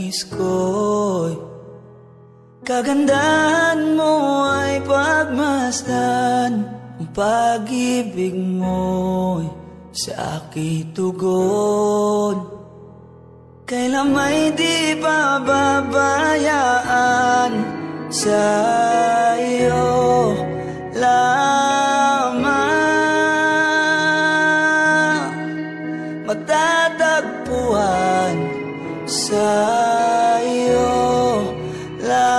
nais ko'y kagandahan mo ay pagmasdan. Ang pag-ibig mo'y sa aking tugon. Kailan may di pababayaan sa iyo lamang. Matatagpuan sa iyo lamang.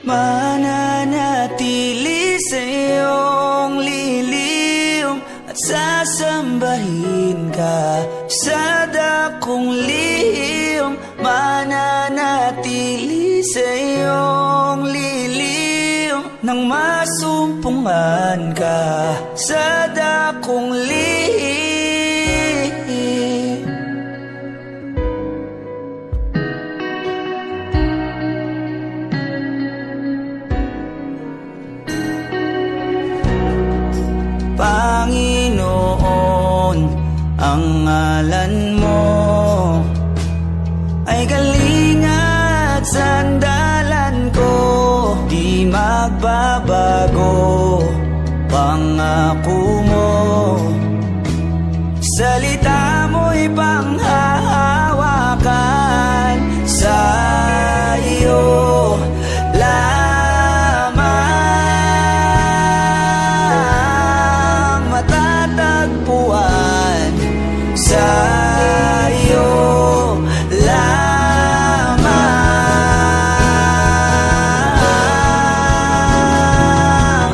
Mananatili sa iyong liliw at sasambahin ka sa dakong lihim. Mananatili sa iyong liliw nang masumpungan ka sa dakong lihim. Panginoon, ang ngalan mo ay galing at sandalan ko. Di magbabago pangako mo. Salita mo'y panghahawakan sa iyo lamang. Matatagpuan sa iyo lamang.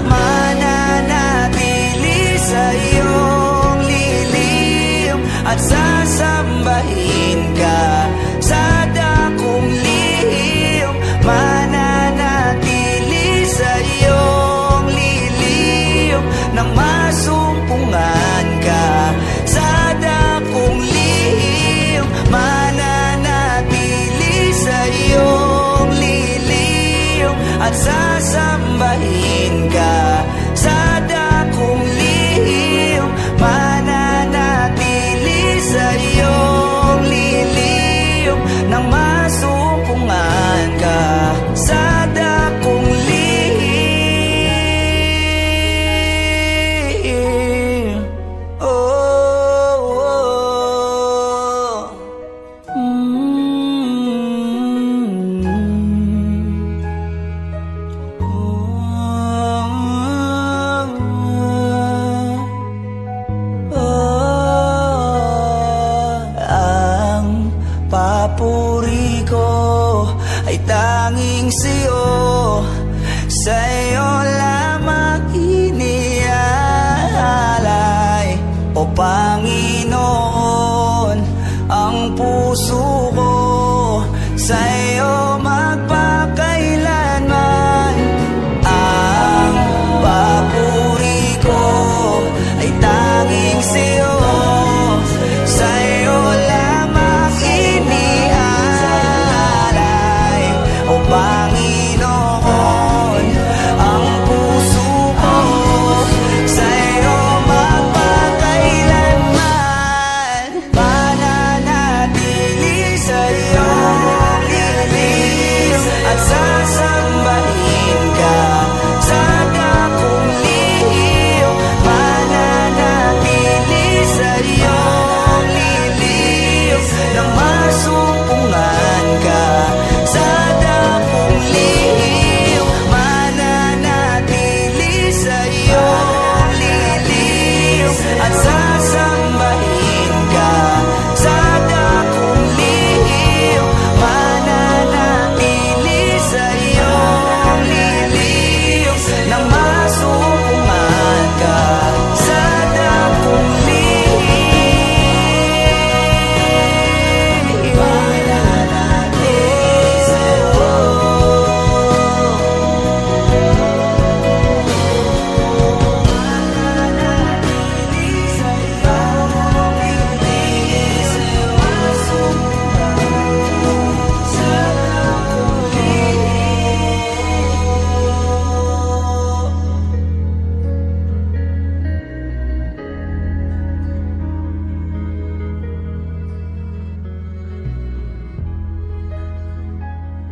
Mananatili sa iyong lilim at sasambahin ka sa dakong lihim. Mananatili sa iyong lilim nang masumpungan ka sa dakong lihim. Mananatili sa iyong lilim at sasambahin ka sa dakong lihim. Mananatili sa iyong lilim nang masumpungan ka sa dakong lihim. Oh, oh. Ang papuri ko ay tanging sa'yo, sa'yo lamang iniaalay. O Panginoon, ang puso ko sa'yo magpakailanman. Ang papuri ko ay tanging sa'yo, sa'yo lamang iniaalay. O Panginoon, ang puso ko sa'yo magpakailanman. Mananatili sa iyong lilim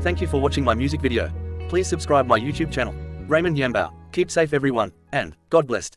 Thank you for watching my music video. Please subscribe my YouTube channel. Raymond Yambao. Keep safe everyone, and God blessed.